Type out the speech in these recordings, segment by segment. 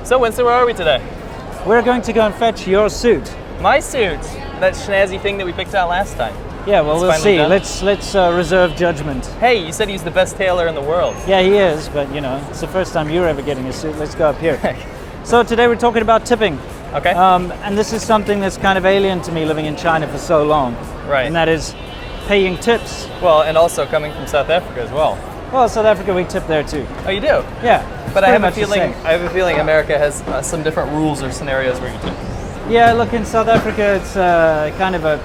So, Winston, where are we today? We're going to go and fetch your suit. My suit. That snazzy thing that we picked out last time. Yeah, well, we'll see. Done. Let's reserve judgment. Hey, you said he's the best tailor in the world. Yeah, he is, but you know, it's the first time you're ever getting a suit. Let's go up here. So today we're talking about tipping. Okay. And this is something that's kind of alien to me living in China for so long. Right. And that is paying tips. Well, and also coming from South Africa as well. Well, South Africa, we tip there too. Oh, you do? Yeah. But I have a feeling America has some different rules or scenarios where you tip. Yeah, look, in South Africa, it's kind of a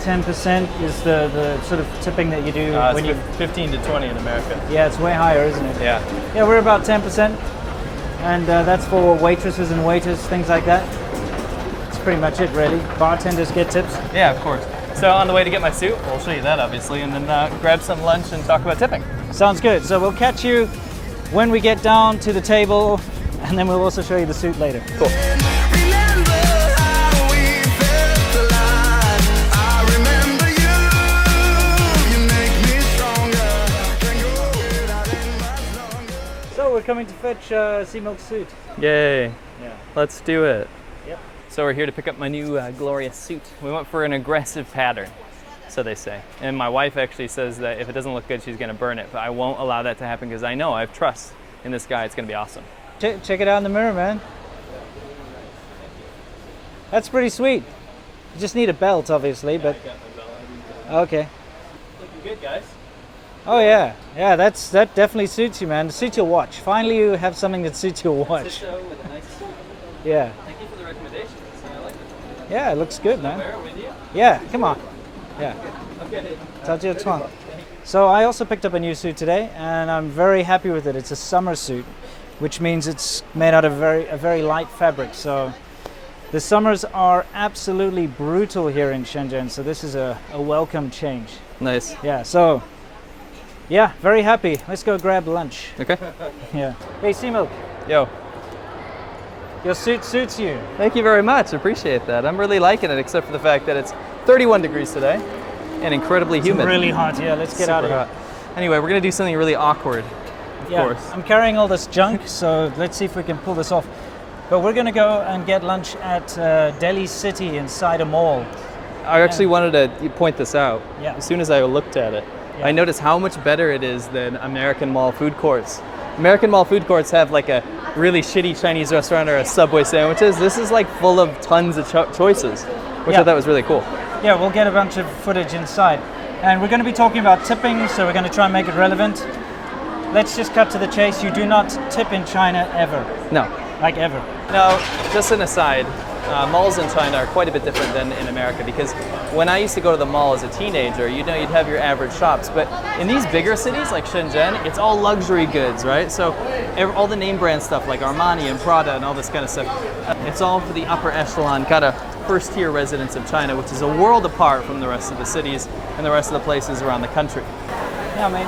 10% is the sort of tipping that you do when you 15 to 20 in America. Yeah, it's way higher, isn't it? Yeah. Yeah, we're about 10%, and that's for waitresses and waiters, things like that. That's pretty much it, really. Bartenders get tips. Yeah, of course. So on the way to get my suit, we'll show you that obviously, and then grab some lunch and talk about tipping. Sounds good. So we'll catch you when we get down to the table, and then we'll also show you the suit later. Cool. We're coming to fetch Sea Milk's suit. Yay. Yeah. Let's do it. Yep. So we're here to pick up my new glorious suit. We went for an aggressive pattern, so they say. And my wife actually says that if it doesn't look good, she's going to burn it. But I won't allow that to happen because I know I have trust in this guy. It's going to be awesome. Check it out in the mirror, man. That's pretty sweet. You just need a belt, obviously, but... I got my belt. Okay. Looking good, guys. Oh yeah, yeah. That definitely suits you, man. It suits your watch. Finally, you have something that suits your watch. With a nice suit. Yeah. Thank you for the recommendation. I like it. Yeah, it looks good, man. Wear it with you? Yeah, come on. Yeah. Okay. So I also picked up a new suit today, and I'm very happy with it. It's a summer suit, which means it's made out of a very light fabric. So the summers are absolutely brutal here in Shenzhen. So this is a welcome change. Nice. Yeah. So. Yeah, very happy. Let's go grab lunch. Okay. Yeah. Hey, Sea Milk. Yo. Your suit suits you. Thank you very much. Appreciate that. I'm really liking it, except for the fact that it's 31 degrees today and incredibly humid. It's really hot. Yeah, let's get out of here. Hot. Anyway, we're going to do something really awkward, of course. I'm carrying all this junk, so let's see if we can pull this off. But we're going to go and get lunch at Delhi City inside a mall. I actually wanted to point this out. Yeah. As soon as I looked at it, I noticed how much better it is than American mall food courts. American mall food courts have like a really shitty Chinese restaurant or a Subway sandwiches. This is like full of tons of choices, which I thought was really cool. Yeah, we'll get a bunch of footage inside. And we're going to be talking about tipping, so we're going to try and make it relevant. Let's just cut to the chase. You do not tip in China ever. No. Like ever. Now, just an aside, malls in China are quite a bit different than in America, because when I used to go to the mall as a teenager, you'd have your average shops, but in these bigger cities like Shenzhen, it's all luxury goods, right? So all the name brand stuff like Armani and Prada and all this kind of stuff, it's all for the upper echelon kind of first tier residents of China, which is a world apart from the rest of the cities and the rest of the places around the country. Yeah, 美女，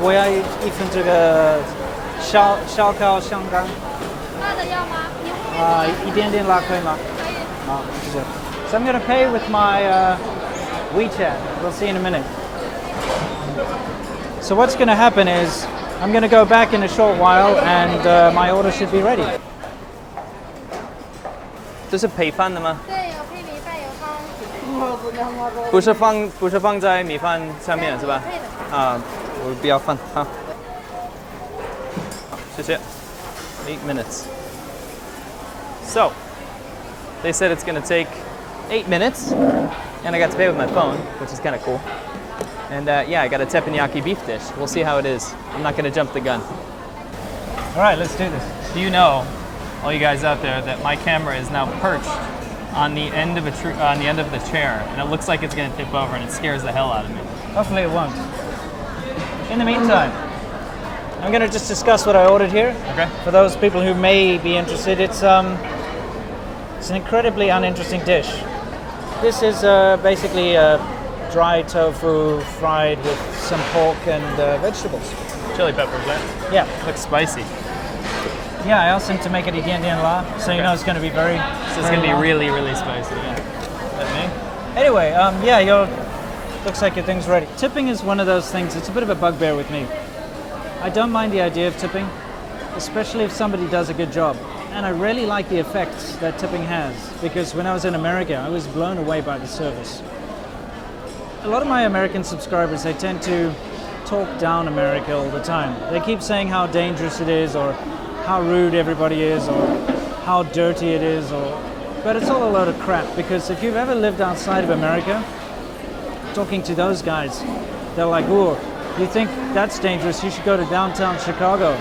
我要一份这个烧烤香干。辣的要吗？一点点辣可以吗？可以。好，谢谢。So I'm going to pay with my WeChat. We'll see in a minute. So what's going to happen is I'm going to go back in a short while, and my order should be ready. 这是配饭的吗？对，有配米饭，有汤。不是放在米饭上面是吧？配的。啊，我不要饭，好，谢谢。8 minutes. So, they said it's going to take 8 minutes, and I got to pay with my phone, which is kind of cool. And yeah, I got a teppanyaki beef dish. We'll see how it is. I'm not going to jump the gun. All right, let's do this. Do you know, all you guys out there, that my camera is now perched on the end of the chair, and it looks like it's going to tip over, and it scares the hell out of me. Hopefully it won't. In the meantime, I'm going to just discuss what I ordered here. Okay. For those people who may be interested, it's an incredibly uninteresting dish. This is basically dry tofu fried with some pork and vegetables. Chili peppers, right? Yeah. Looks spicy. Yeah, I asked him to make it ADVChina La, so you know it's going to be very. So it's going to be really, really spicy. Yeah. That me? Anyway, yeah, looks like your thing's ready. Tipping is one of those things. It's a bit of a bugbear with me. I don't mind the idea of tipping, especially if somebody does a good job. And I really like the effects that tipping has, because when I was in America, I was blown away by the service. A lot of my American subscribers, they tend to talk down America all the time. They keep saying how dangerous it is, or how rude everybody is, or how dirty it is, but it's all a load of crap, because if you've ever lived outside of America, talking to those guys, they're like, oh, you think that's dangerous, you should go to downtown Chicago.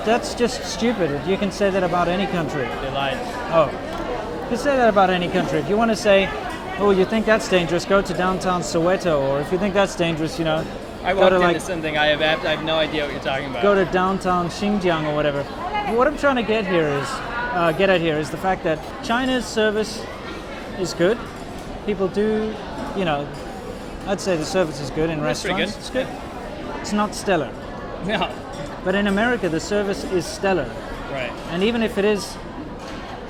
That's just stupid. You can say that about any country. They lied. Oh, you can say that about any country. If you want to say, oh, you think that's dangerous, go to downtown Soweto, or if you think that's dangerous, you know, I go walked to into something, I have no idea what you're talking about. go to downtown Xinjiang or whatever. What I'm trying to get at here is the fact that China's service is good. People do, you know, I'd say the service is good in That's pretty restaurants. good. It's good. It's not stellar. No. But in America, the service is stellar. Right. And even if it is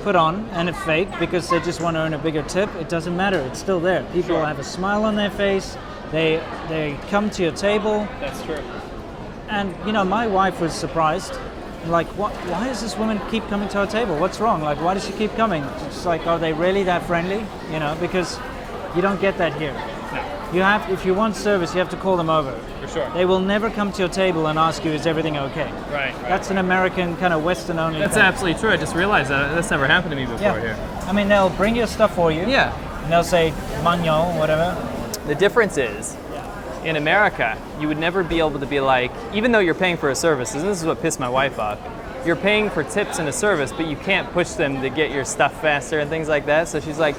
put on and it's fake because they just want to earn a bigger tip, it doesn't matter. It's still there. People Sure. have a smile on their face. They come to your table. That's true. And, you know, my wife was surprised. Like, why does this woman keep coming to our table? What's wrong? Like, why does she keep coming? It's like, are they really that friendly? You know, because you don't get that here. No. You have, if you want service, you have to call them over. For sure. They will never come to your table and ask you, is everything okay? Right. That's an American kind of Western only That's thing. absolutely true. I just realized that. That's never happened to me before here. I mean, they'll bring your stuff for you. Yeah. And they'll say, manyo, whatever. The difference is, in America, you would never be able to be like, even though you're paying for a service, and this is what pissed my wife off, you're paying for tips in a service, but you can't push them to get your stuff faster and things like that. So she's like,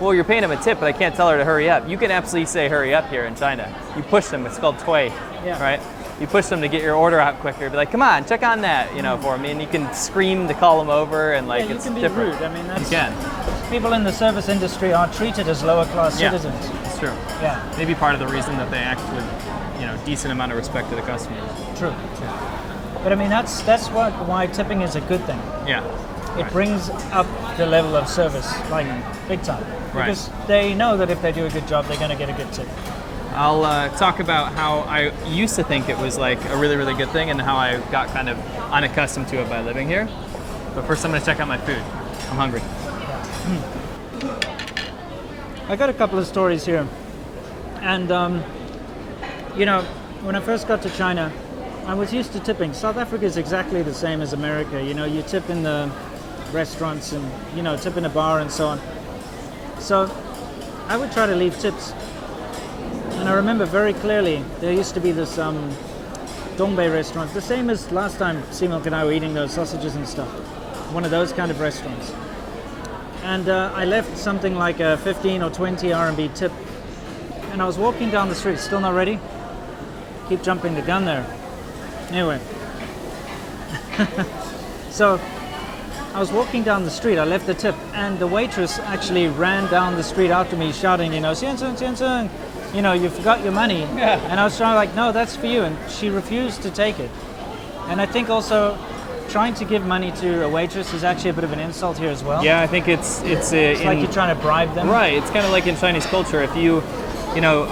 well, you're paying them a tip, but I can't tell her to hurry up. You can absolutely say hurry up here in China. You push them, it's called toy, right? You push them to get your order out quicker. Be like, come on, check on that, you know, for me. And you can scream to call them over, and like, you it's can be different. rude. I mean, that's, You can. people in the service industry are treated as lower class citizens. It's true. Yeah, Maybe part of the reason that they act with, you know, decent amount of respect to the customers. true. But I mean, that's why tipping is a good thing. Yeah. It brings up the level of service, like big time. Right. Because they know that if they do a good job, they're going to get a good tip. I'll talk about how I used to think it was like a really, really good thing and how I got kind of unaccustomed to it by living here. But first I'm going to check out my food. I'm hungry. I got a couple of stories here. And, you know, when I first got to China, I was used to tipping. South Africa is exactly the same as America. You know, you tip in the restaurants and, you know, tip in a bar and so on. So I would try to leave tips. And I remember very clearly, there used to be this Dongbei restaurant, the same as last time Seamilk and I were eating those sausages and stuff. One of those kind of restaurants. And I left something like a 15 or 20 RMB tip. And I was walking down the street, still not ready? Keep jumping the gun there. Anyway. So I was walking down the street, I left the tip, and the waitress actually ran down the street after me shouting, you know, "Xianzheng, Xianzheng, you know, you forgot your money." Yeah. And I was trying like, no, that's for you. And she refused to take it. And I think also trying to give money to a waitress is actually a bit of an insult here as well. Yeah, I think it's like you're trying to bribe them. Right, it's kind of like in Chinese culture, if you know,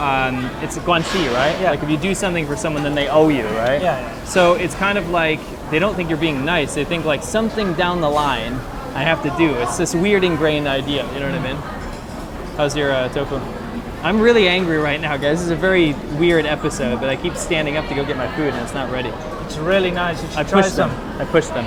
it's guanxi, right? Yeah. Like if you do something for someone, then they owe you, right? Yeah. So it's kind of like, they don't think you're being nice, they think like something down the line I have to do. It's this weird ingrained idea, you know what I mean? How's your tofu? I'm really angry right now, guys. This is a very weird episode, but I keep standing up to go get my food and it's not ready. It's really nice. You should I try pushed some. them. I pushed them.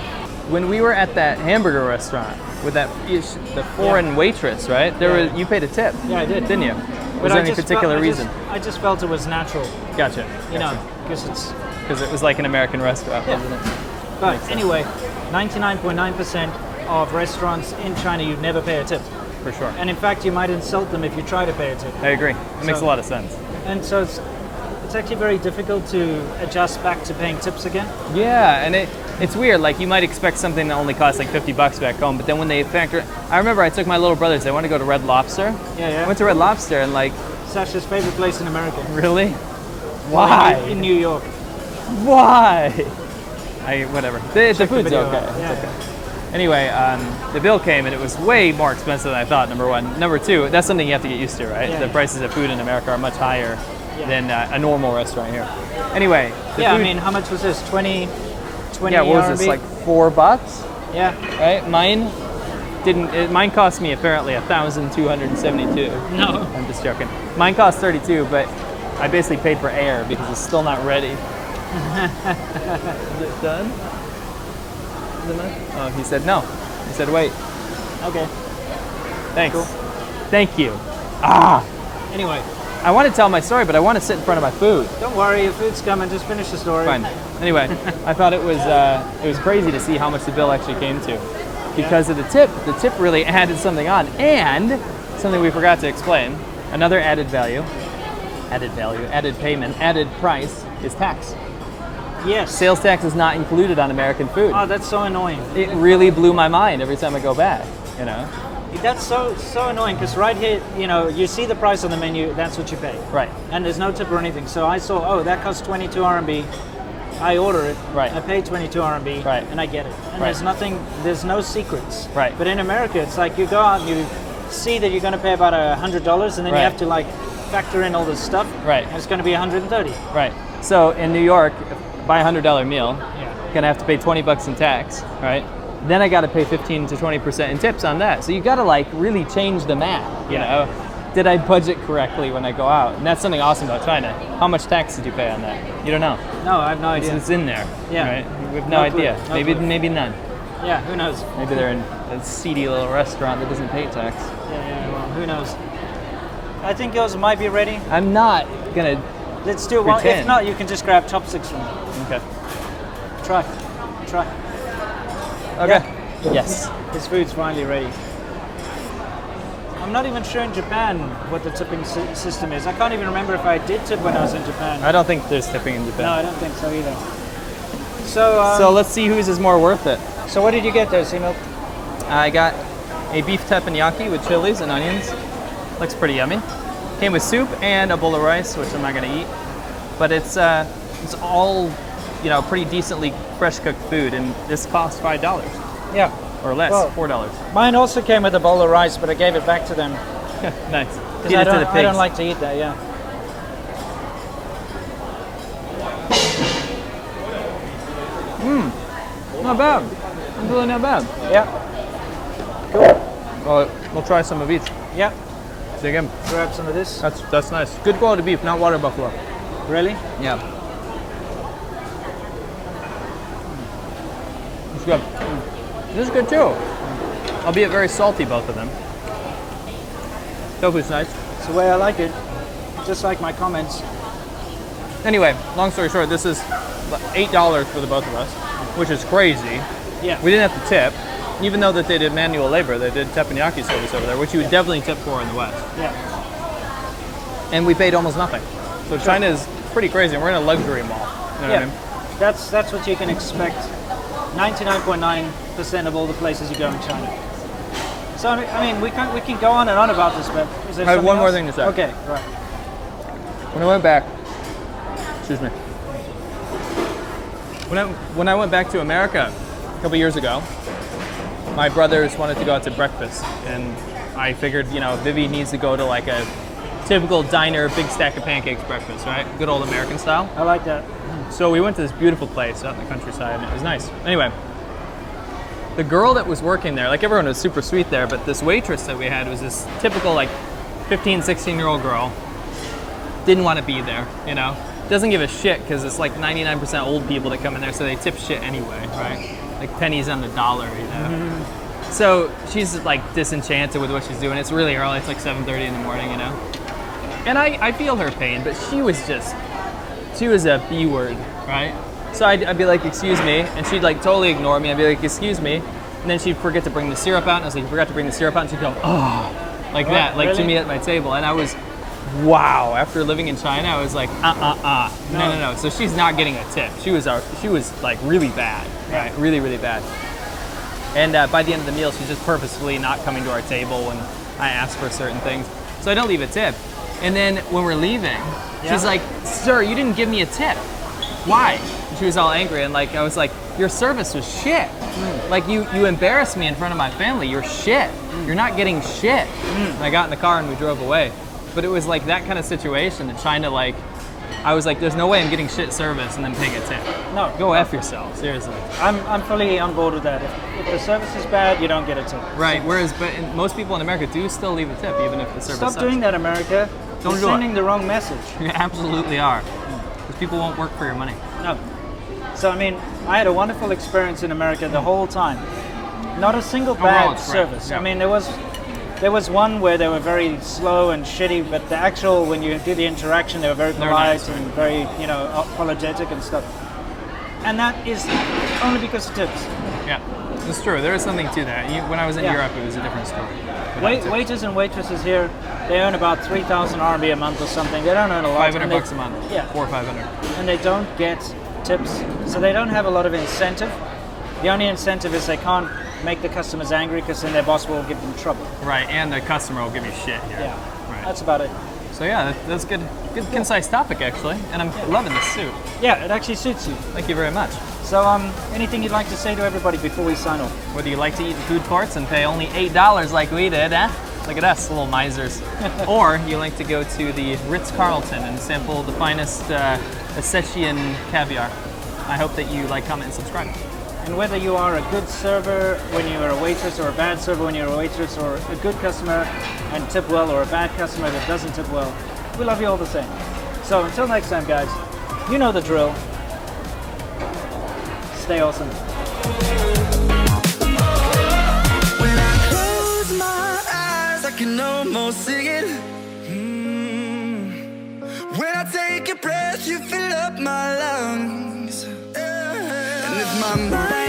When we were at that hamburger restaurant with the foreign waitress, right? You paid a tip. Yeah, I did. Didn't you? But Was there I any just particular felt, reason? I just felt it was natural, Gotcha. you know, because it's. Because it was like an American restaurant, Yeah. wasn't it? But Makes sense. anyway, 99.9% of restaurants in China, you'd never pay a tip. For sure. And in fact, you might insult them if you try to pay a tip. I agree. It makes a lot of sense. And so it's actually very difficult to adjust back to paying tips again. Yeah, and it's weird. Like you might expect something that only costs like $50 back home, but then when they factor, I remember I took my little brothers. They wanted to go to Red Lobster. Yeah. I went to Red Lobster and like, Sasha's favorite place in America. really? Why? In New York. Why? Whatever. The Check food's video okay. out. It's Yeah. okay. Anyway, the bill came and it was way more expensive than I thought, number one. Number two, that's something you have to get used to, right? Yeah. The prices of food in America are much higher Yeah. than a normal restaurant here. Anyway, the Yeah, food, I mean, how much was this? 20 yeah, what was RMB? this, like $4. Yeah. Right? Mine cost me apparently 1,272. No. I'm just joking. Mine cost 32, but I basically paid for air because it's still not ready. Is it done? Is it done? Oh, he said no. He said wait. Okay. Thanks. Cool. Thank you. Ah. Anyway, I want to tell my story, but I want to sit in front of my food. don't worry, your food's coming. Just finish the story. Fine. Anyway, I thought it was crazy to see how much the bill actually came to because of the tip. The tip really added something on, and something we forgot to explain. Another added payment, added price is tax. Yes. Sales tax is not included on American food. Oh, that's so annoying. It really blew my mind every time I go back. You know. That's so annoying because right here, you see the price on the menu. That's what you pay. Right. And there's no tip or anything. So I saw, oh, that costs 22 RMB. I order it. Right. I pay 22 RMB. Right. And I get it. And Right. there's no secrets. Right. But in America, it's like you go out and you see that you're going to pay about $100, and then Right. you have to like factor in all this stuff. Right. And it's going to be 130. Right. So in New York, buy a $100 meal, Yeah. gonna have to pay 20 bucks in tax, right? Then I gotta pay 15 to 20% in tips on that. So you gotta like really change the math, you know? Did I budget correctly when I go out? And that's something awesome about China. How much tax did you pay on that? You don't know. No, I have no idea. It's in there, Yeah. right? We have no No clue. idea. No Maybe clue. maybe none. Yeah, who knows? Maybe they're in a seedy little restaurant that doesn't pay tax. Yeah, well, who knows? I think yours might be ready. I'm not gonna. Let's do one. If Pretend. not, you can just grab chopsticks from me. Okay. Try. Okay. Yes. His food's finally ready. I'm not even sure in Japan what the tipping system is. I can't even remember if I did tip when I was in Japan. I don't think there's tipping in Japan. No, I don't think so either. So, So let's see whose is more worth it. so what did you get there, Seamilk? I got a beef teppanyaki with chilies and onions. Looks pretty yummy. Came with soup and a bowl of rice, which I'm not gonna eat. But it's all, pretty decently fresh cooked food, and this costs $5 Yeah. or less, Well- $4. Mine also came with a bowl of rice, but I gave it back to them. Nice. 'Cause Feed it to the I don't pigs. like to eat that, yeah. Not bad. It's really not bad. Yeah. Well, we'll try some of each. Yeah. Dig in. Grab some of this. That's nice. Good quality beef, not water buffalo. Really? Yeah. It's good. This is good too. Albeit very salty, both of them. Tofu's nice. It's the way I like it. Just like my comments. Anyway, long story short, this is $8 for the both of us, which is crazy. Yeah. We didn't have to tip, even though that they did manual labor. They did teppanyaki service over there, which you would definitely tip for in the West. Yeah. And we paid almost nothing. So China is pretty crazy. And we're in a luxury mall. You know what I mean? That's what you can expect. 99.9% of all the places you go in China. So I mean, we can go on and on about this, but is there I have something one more else? thing to say. Okay, right. When I went back, excuse me. When I went back to America a couple years ago, my brothers wanted to go out to breakfast, and I figured, Vivi needs to go to like a typical diner, big stack of pancakes breakfast, right? Good old American style. I like that. So we went to this beautiful place out in the countryside, and it was nice. Anyway, the girl that was working there, like everyone was super sweet there, but this waitress that we had was this typical like 15, 16-year-old girl. Didn't want to be there, Doesn't give a shit because it's like 99% old people that come in there, so they tip shit anyway, right? Like pennies on the dollar, Mm-hmm. So she's like disenchanted with what she's doing. It's really early. It's like 7:30 in the morning, And I feel her pain, but she was a B word, right? So I'd be like, excuse me, and she'd like totally ignore me. I'd be like, excuse me, and then she'd forget to bring the syrup out, and I was like, you forgot to bring the syrup out, and she'd go, oh, like that, like to really? me at my table, and I was, wow. After living in China, I was like, no. So she's not getting a tip. She was like really bad, right? Really, really bad. And by the end of the meal, she's just purposefully not coming to our table when I ask for certain things. So I don't leave a tip. And then when we're leaving, she's like, sir, you didn't give me a tip. Why? And she was all angry, and like I was like, your service was shit. Like you embarrassed me in front of my family. You're shit. You're not getting shit. And I got in the car and we drove away. But it was like that kind of situation that China like I was like, there's no way I'm getting shit service and then paying a tip. No. Go F yourself, seriously. I'm fully on board with that. If the service is bad, you don't get a tip. Right, whereas most people in America do still leave a tip, even if the service Stop sucks. doing that, America. Don't You're do it. sending the wrong message. You absolutely are. Because people won't work for your money. No. So, I mean, I had a wonderful experience in America the whole time. Not a single Overall, bad it's great. service. Yeah. I mean, there was one where they were very slow and shitty, but the actual, when you did the interaction, they were very They're polite nice. and very, apologetic and stuff. And that is only because of tips. Yeah, it's true. There is something to that. When I was in Yeah. Europe, it was a different story. Without tips. Waiters and waitresses here, they earn about 3,000 RMB a month or something. They don't earn a lot. 500 and they- bucks a month. Yeah. 400 or 500. And they don't get tips, so they don't have a lot of incentive. The only incentive is they can't make the customers angry because then their boss will give them trouble. Right, and the customer will give you shit here. Yeah, Right. that's about it. So yeah, that's good. Good concise topic actually, and I'm loving this suit. Yeah, it actually suits you. Thank you very much. So, anything you'd like to say to everybody before we sign off? Whether you like to eat in food courts and pay only $8 like we did, eh? Look at us, little misers. Or you like to go to the Ritz-Carlton and sample the finest Assyrian caviar. I hope that you like, comment, and subscribe. And whether you are a good server when you're a waitress, or a bad server when you're a waitress, or a good customer and tip well, or a bad customer that doesn't tip well, we love you all the same. So until next time, guys, you know the drill. Stay awesome. When I close my eyes, I can almost see it. When I take a breath, you fill up my lungs. And if my mind